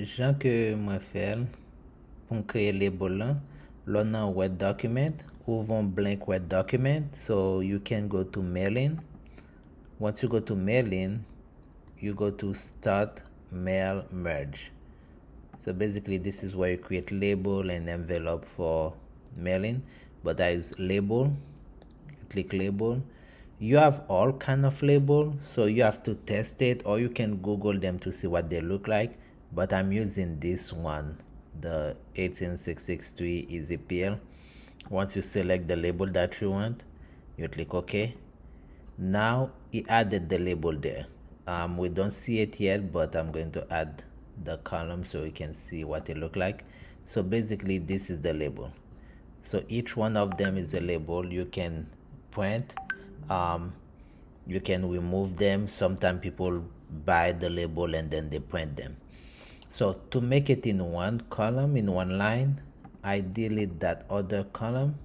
jan ke mwen fel pou m kreye label lan, lò nan Word document, ouvre un blank Word document, so you can go to mailing. Once you go to mailing, you go to start mail merge. So basically this is where you create label and envelope for mailing, but there is label. You click label. You have all kind of label, so you have to test it, or you can Google them to see what they look like, but I'm using this one, the 18663 Easy Peel. Once you select the label that you want, you click OK. Now it added the label there. We don't see it yet, but I'm going to add the column so you can see what it look like. So basically this is the label. So each one of them is a label. You can print, you can remove them. Sometimes people buy the label and then they print them. So to make it in one column, in one line, I delete that other column.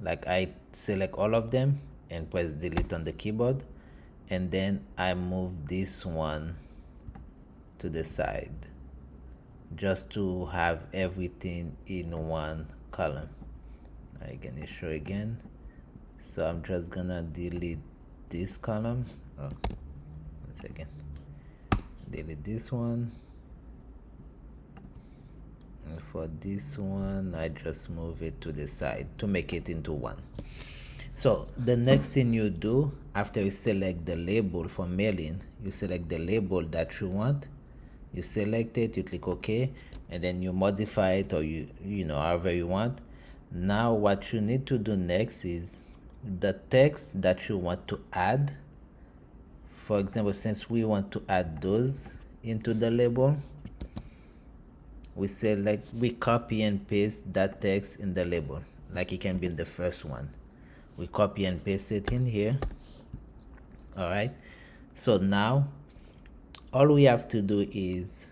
Like I select all of them and press delete on the keyboard, and then I move this one to the side just to have everything in one column. I'm gonna show again. So I'm just gonna delete this column. Oh, 1 second. Delete this one. And for this one, I just move it to the side to make it into one. So the next thing you do after you select the label for mailing, you select the label that you want, you select it, you click OK, and then you modify it, or you know, however you want. Now what you need to do next is the text that you want to add. For example, since we want to add those into the label, we copy and paste that text in the label, like it can be in the first one. We copy and paste it in here. All right, so now all we have to do is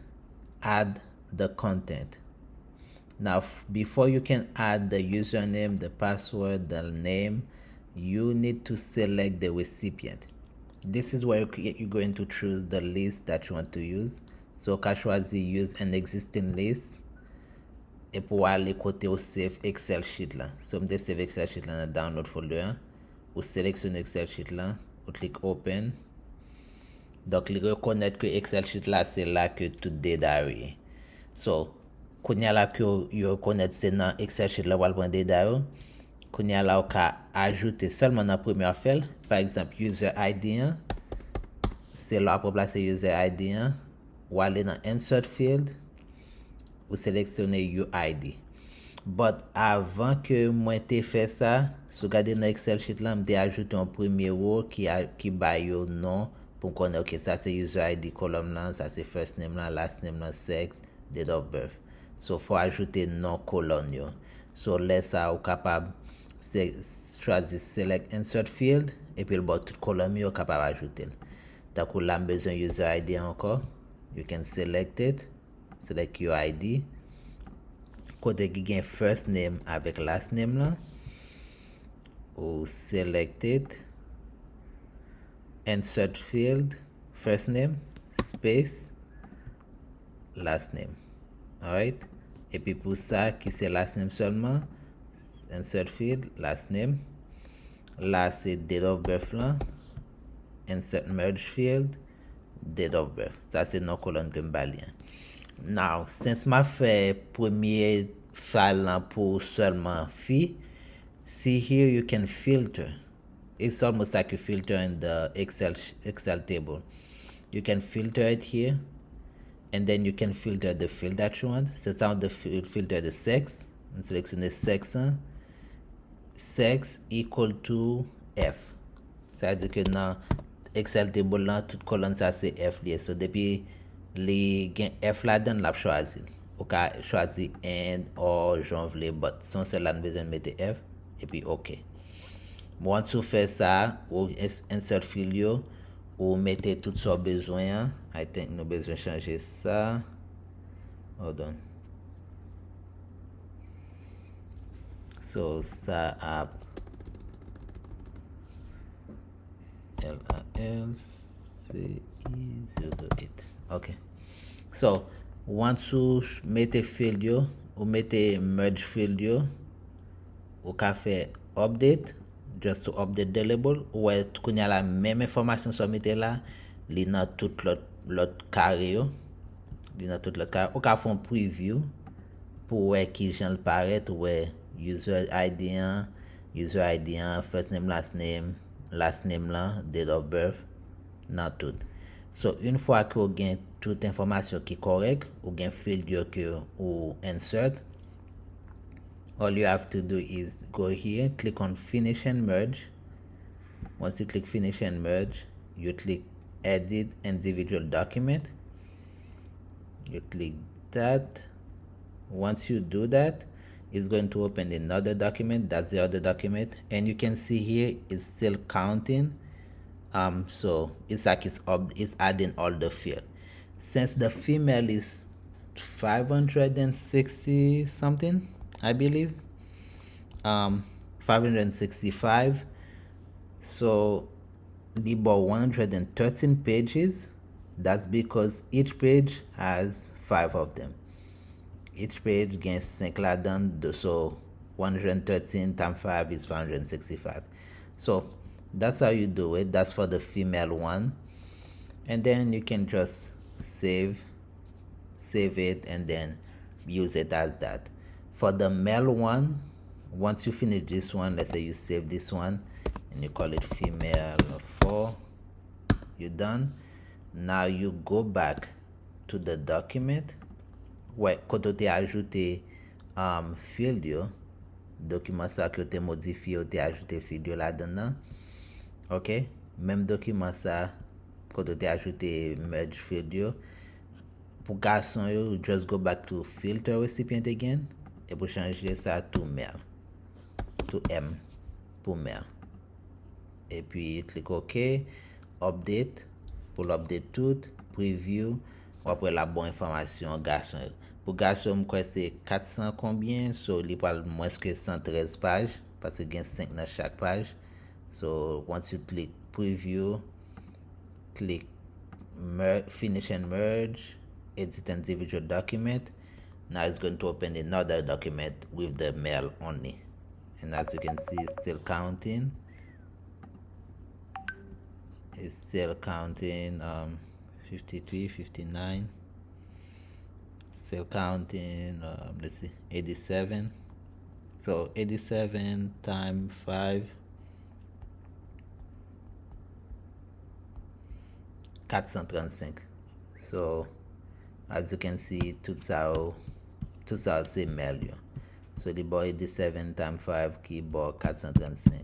add the content. Now before you can add the username, the password, the name, you need to select the recipient. This is where you're going to choose the list that you want to use. So ka chwazi use an existing list, et pou ale kote ou save Excel sheet la. So mde save Excel sheet la nan download folder, ou seleksyon Excel sheet la, ou klik open. Donc li rekonnet ke Excel sheet la se la ke tout deda yo. So kounya la ke yo rekonnet se nan Excel sheet la wal pran deda yo, kounya la ou ka ajoute seulement nan premier fel. Par exemple, user ID an, se la pou place user ID an, ou ale nan insert field, ou seleksyone UID. But avant que mwen te fè sa, sou gade nan Excel sheet la, mde ajoute un premier row ki bay yo non pou konen, ok, sa se user ID column lan, sa se first name lan, last name lan, sex, date of birth. So fò ajoute non colon yo. So lè sa ou kapab chwazi select insert field, epi l bo tout column yo kapab ajoute. Takou la m bezon user ID anko, you can select it, select your ID. Kote ki gen first name avec last name la, ou select it, insert field, first name, space, last name. Alright? Epi pou sa ki se last name seulement, insert field, last name. La se date of birth la, insert merge field, date of birth. Sa se non colon ke mbali. Now, since ma fè premier file lan pou seulement fi, see here you can filter. It's almost like you filter in the Excel table. You can filter it here, and then you can filter the field that you want. So ça on the filter the sex. Je sélectionne sex. Sex equal to F. Ça veut dire que dans Excel table là, toute colonne ça c'est F lié. So depuis li gen F la den la choisi. Ou ka choisi and or jan vle, but son se la besoin mette F et puis OK. Once ou fait ça, ou insert field yo, ou mettez tout ça besoin. I think nous besoin changer ça. Hold on. So ça app LALCE008. Okay. So Once you mette field yo, ou mette merge field yo, ou ka fe update, just to update the label, ou koun ya la même information so mette la, li nan tout lot carré yo, li nan tout lot carré, ou ka fon preview, pour wè ki jan l paret, wè user ID an, first name, last name lan, date of birth, nan tout. So, une fois que ou gen toute information qui correct, ou gen field yo que ou insert, all you have to do is go here, click on finish and merge. Once you click finish and merge, you click edit individual document. You click that. Once you do that, it's going to open another document. That's the other document, and you can see here it's still counting. So it's like it's adding all the field. Since the female is 560 something, I believe, 565. So the about 113 pages. That's because each page has 5 of them. Each page gains 5 la dan, so 113 times 5 is 565. So that's how you do it. That's for the female one. And then you can just save it and then use it as that. For the male one, once you finish this one, let's say you save this one and you call it female 4, you're done. Now you go back to the document. Ouais, quand tu as ajouté field yo, document ça que tu as modifié, tu as ajouté field yo là-dedans. OK? Même document ça, quand tu as ajouté merge field yo, pour garçon yo, just go back to filter recipient again, et pour changer ça to male, to M, pour male. Et puis, clique OK, update, pour l'update tout, preview, ou après la bonne information garçon. Pour garçon, je c'est 400 combien, so il parle moins que 113 pages, parce qu'il y a 5 dans chaque page. So once you click preview, click finish and merge, edit individual document. Now it's going to open another document with the male only. And as you can see, it's still counting. It's still counting 53, 59. Still counting, let's see, 87. So 87 times 5, 435. So as you can see, tout ça c'est male. So the boy 87 times 5 keyboard 435.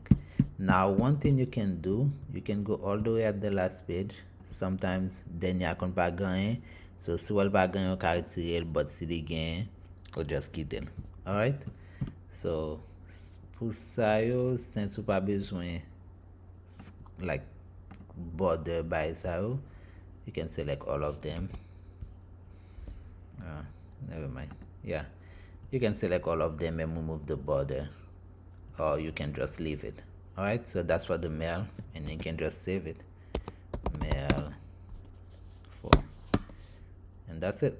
Now one thing you can do, you can go all the way at the last page. Sometimes dernier kon pa gagné. So si wèl pa gagné, ka retire, but si li gagné, ou just kite l. Alright? So pour ça yo, since ou pa bezwen like border by ça yo, you can select all of them. Never mind. Yeah, you can select all of them and remove the border, or you can just leave it. Alright, so that's for the male, and you can just save it. Male 4, and that's it.